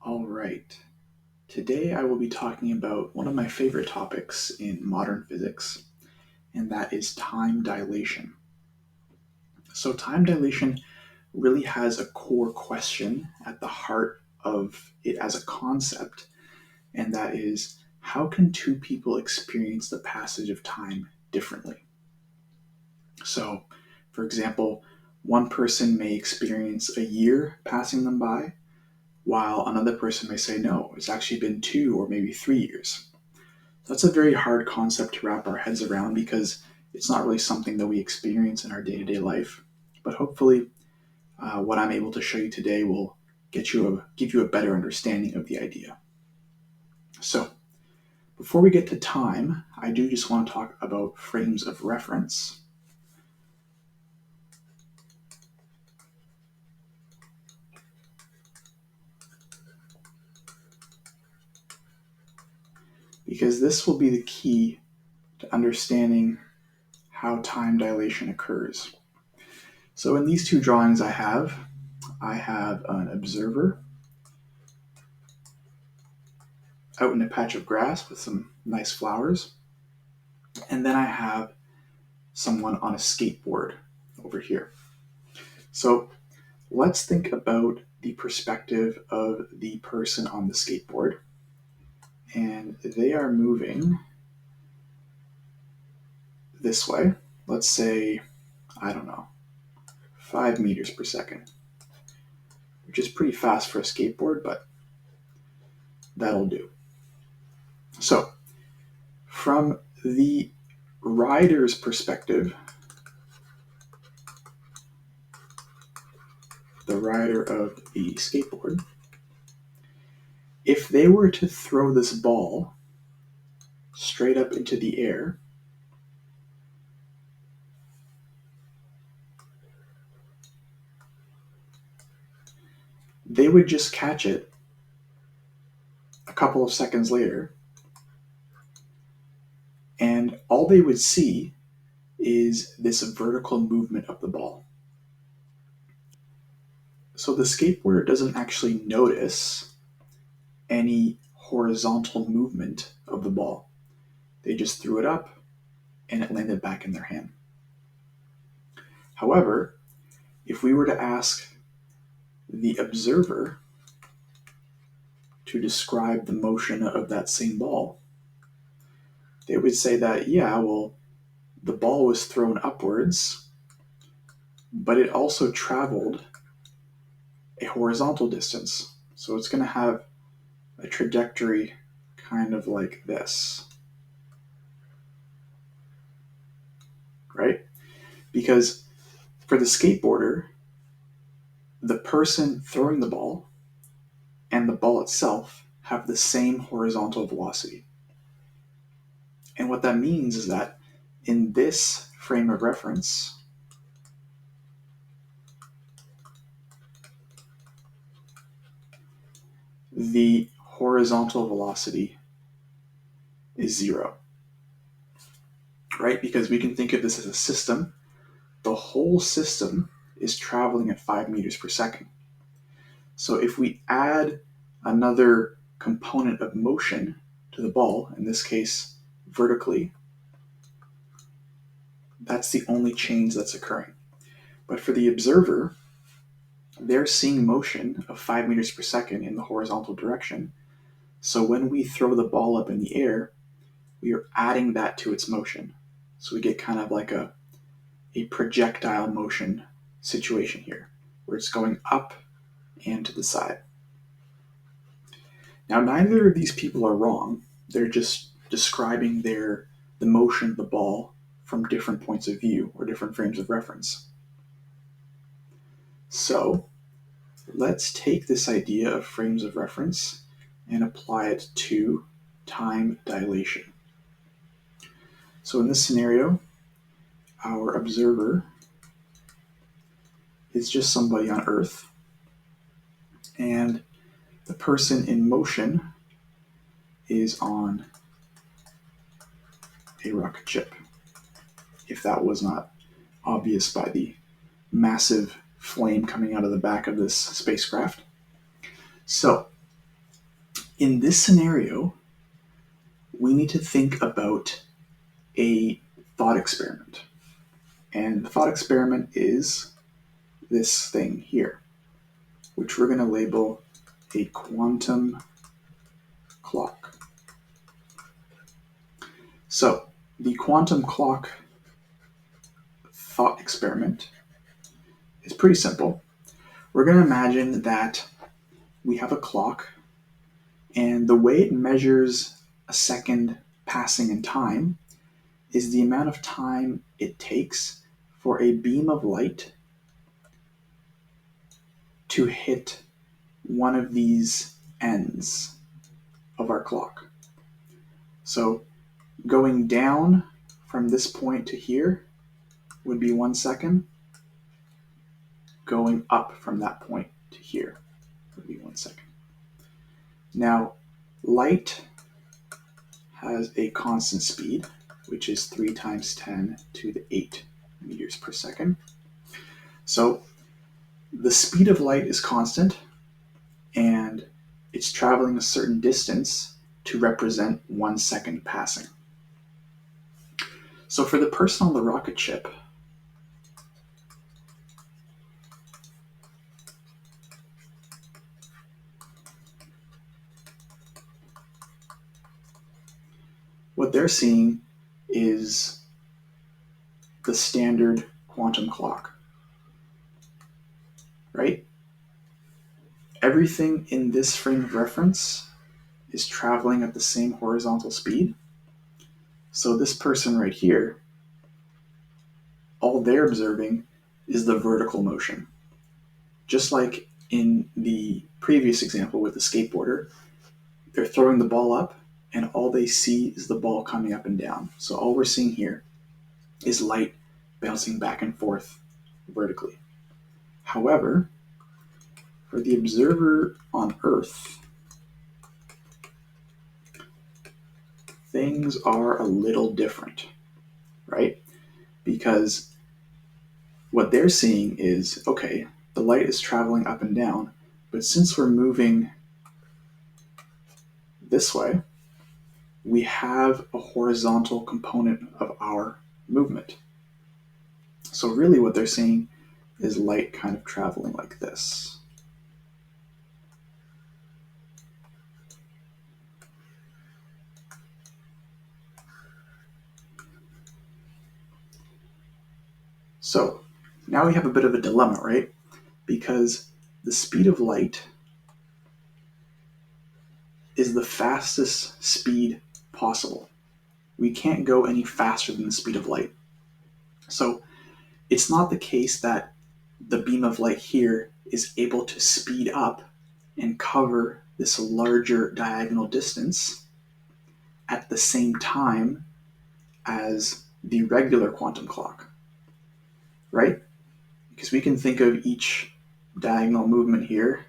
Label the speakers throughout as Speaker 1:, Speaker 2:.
Speaker 1: All right. Today I will be talking about one of my favorite topics in modern physics, and that is time dilation. So, time dilation really has a core question at the heart of it as a concept, and that is how can two people experience the passage of time differently? So, for example, one person may experience a year passing them by, while another person may say, no, it's actually been 2 or maybe 3 years. That's a very hard concept to wrap our heads around because it's not really something that we experience in our day to day life. But hopefully, what I'm able to show you today will give you a better understanding of the idea. So, before we get to time, I do just want to talk about frames of reference. Because this will be the key to understanding how time dilation occurs. So in these two drawings I have an observer out in a patch of grass with some nice flowers. And then I have someone on a skateboard over here. So let's think about the perspective of the person on the skateboard. And they are moving this way. Let's say, 5 meters per second, which is pretty fast for a skateboard, but that'll do. So from the rider's perspective, the rider of the skateboard, if they were to throw this ball straight up into the air, they would just catch it a couple of seconds later, and all they would see is this vertical movement of the ball. So the skateboarder doesn't actually notice any horizontal movement of the ball. They just threw it up and it landed back in their hand. However, if we were to ask the observer to describe the motion of that same ball, they would say that, the ball was thrown upwards, but it also traveled a horizontal distance. So it's going to have a trajectory kind of like this, right? Because for the skateboarder, the person throwing the ball and the ball itself have the same horizontal velocity. And what that means is that in this frame of reference, the horizontal velocity is 0, right? Because we can think of this as a system. The whole system is traveling at 5 meters per second. So if we add another component of motion to the ball, in this case vertically, that's the only change that's occurring. But for the observer, they're seeing motion of 5 meters per second in the horizontal direction. So when we throw the ball up in the air, we are adding that to its motion. So we get kind of like a projectile motion situation here, where it's going up and to the side. Now, neither of these people are wrong. They're just describing the motion of the ball from different points of view or different frames of reference. So let's take this idea of frames of reference and apply it to time dilation. So in this scenario, our observer is just somebody on Earth, and the person in motion is on a rocket ship, if that was not obvious by the massive flame coming out of the back of this spacecraft. So In this scenario, we need to think about a thought experiment. And the thought experiment is this thing here, which we're going to label a quantum clock. So the quantum clock thought experiment is pretty simple. We're going to imagine that we have a clock, and the way it measures a second passing in time is the amount of time it takes for a beam of light to hit one of these ends of our clock. So going down from this point to here would be 1 second. Going up from that point to here would be 1 second. Now, light has a constant speed, which is 3 times 10 to the 8 meters per second. So the speed of light is constant, and it's traveling a certain distance to represent 1 second passing. So for the person on the rocket ship, what they're seeing is the standard quantum clock, right? Everything in this frame of reference is traveling at the same horizontal speed. So this person right here, all they're observing is the vertical motion. Just like in the previous example with the skateboarder, they're throwing the ball up and all they see is the ball coming up and down. So all we're seeing here is light bouncing back and forth vertically. However, for the observer on Earth, things are a little different, right? Because what they're seeing is, okay, the light is traveling up and down, but since we're moving this way, we have a horizontal component of our movement. So really what they're seeing is light kind of traveling like this. So now we have a bit of a dilemma, right? Because the speed of light is the fastest speed possible. We can't go any faster than the speed of light. So it's not the case that the beam of light here is able to speed up and cover this larger diagonal distance at the same time as the regular quantum clock, right? Because we can think of each diagonal movement here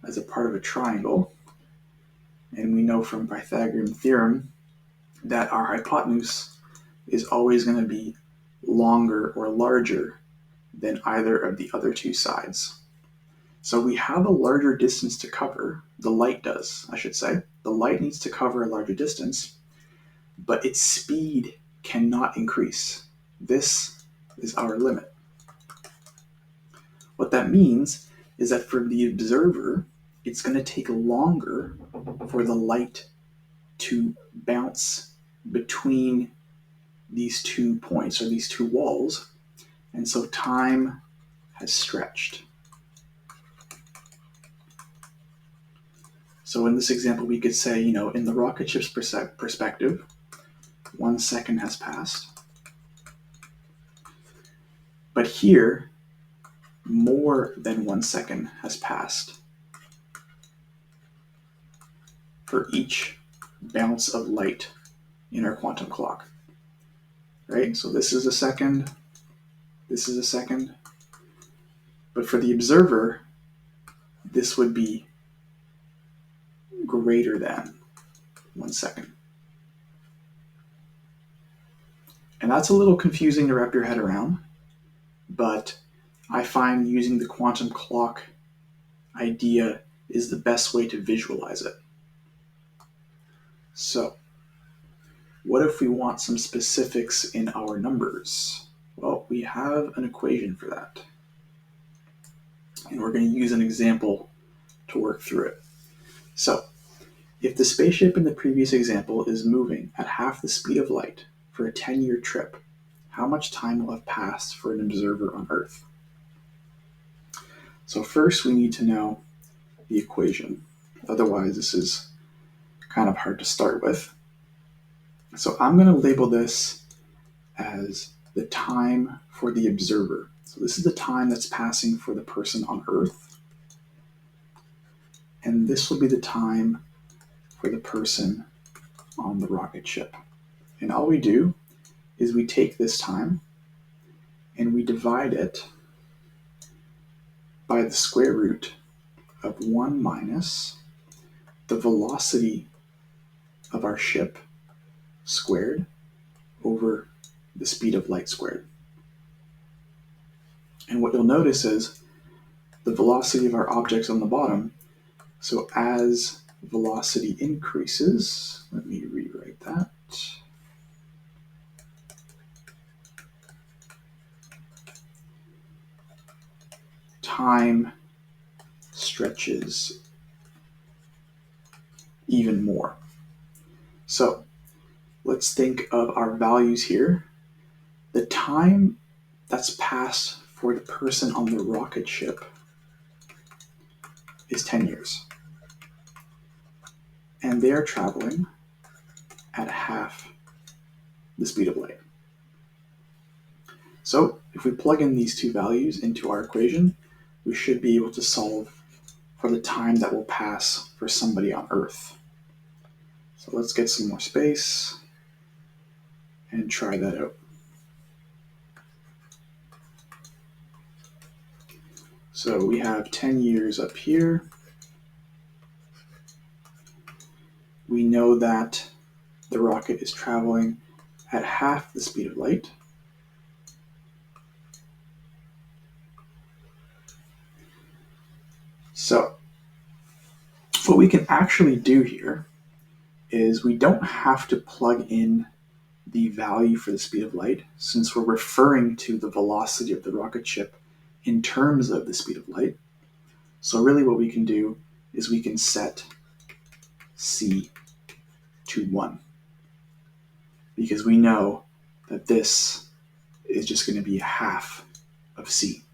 Speaker 1: as a part of a triangle, and we know from Pythagorean theorem that our hypotenuse is always going to be longer or larger than either of the other two sides. So we have a larger distance to cover. The light does, I should say. The light needs to cover a larger distance, but its speed cannot increase. This is our limit. What that means is that for the observer, it's going to take longer for the light to bounce between these 2 points or these 2 walls, and so time has stretched. So in this example, we could say, in the rocket ship's perspective, 1 second has passed. But here, more than 1 second has passed for each bounce of light in our quantum clock. Right? So this is a second, this is a second. But for the observer, this would be greater than 1 second. And that's a little confusing to wrap your head around, but I find using the quantum clock idea is the best way to visualize it. So, what if we want some specifics in our numbers? Well, we have an equation for that. And we're going to use an example to work through it. So, if the spaceship in the previous example is moving at half the speed of light for a 10-year trip, how much time will have passed for an observer on Earth? So first we need to know the equation. Otherwise, this is kind of hard to start with. So I'm going to label this as the time for the observer. So this is the time that's passing for the person on Earth. And this will be the time for the person on the rocket ship. And all we do is we take this time and we divide it by the square root of 1 minus the velocity of our ship squared over the speed of light squared. And what you'll notice is the velocity of our object's on the bottom. So as velocity increases, let me rewrite that. Time stretches even more. So let's think of our values here. The time that's passed for the person on the rocket ship is 10 years. And they're traveling at half the speed of light. So if we plug in these two values into our equation, we should be able to solve for the time that will pass for somebody on Earth. So let's get some more space and try that out. So we have 10 years up here. We know that the rocket is traveling at half the speed of light. So what we can actually do here is we don't have to plug in the value for the speed of light, since we're referring to the velocity of the rocket ship in terms of the speed of light. So really what we can do is we can set c to 1, because we know that this is just going to be half of c.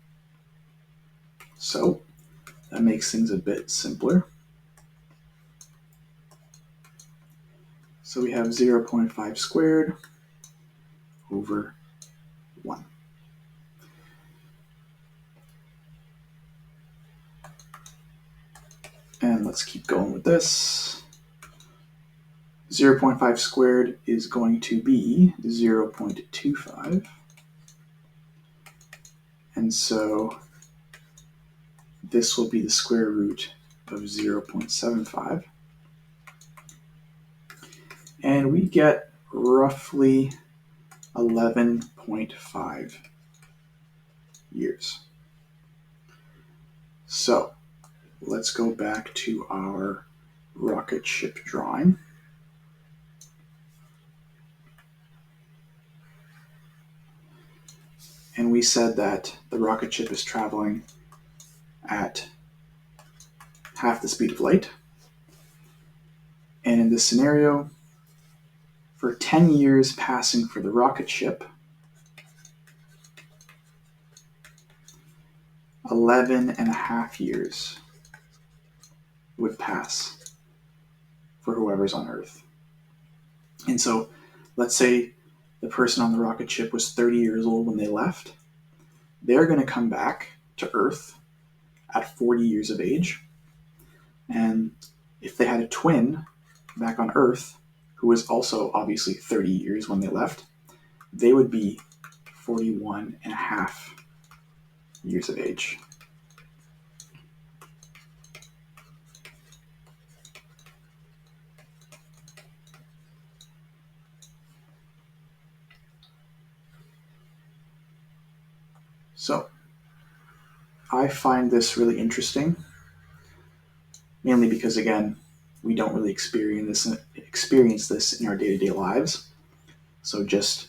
Speaker 1: So that makes things a bit simpler. So we have 0.5 squared over 1. And let's keep going with this. 0.5 squared is going to be 0.25. And so this will be the square root of 0.75. And we get roughly 11.5 years. So let's go back to our rocket ship drawing. And we said that the rocket ship is traveling at half the speed of light. And in this scenario, for 10 years passing for the rocket ship, 11 and a half years would pass for whoever's on Earth. And so let's say the person on the rocket ship was 30 years old when they left. They're going to come back to Earth at 40 years of age. And if they had a twin back on Earth, who was also obviously 30 years when they left, they would be 41 and a half years of age. So I find this really interesting, mainly because, again, we don't really experience this in our day-to-day lives. So just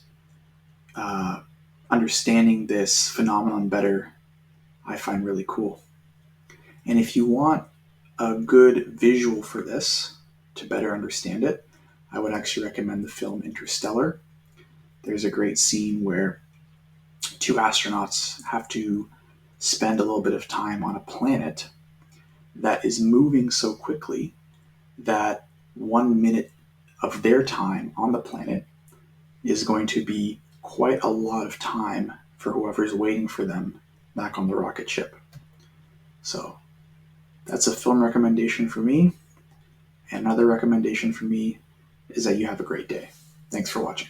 Speaker 1: understanding this phenomenon better, I find really cool. And if you want a good visual for this to better understand it, I would actually recommend the film Interstellar. There's a great scene where two astronauts have to spend a little bit of time on a planet that is moving so quickly that 1 minute of their time on the planet is going to be quite a lot of time for whoever's waiting for them back on the rocket ship. So that's a film recommendation for me. And another recommendation for me is that you have a great day. Thanks for watching.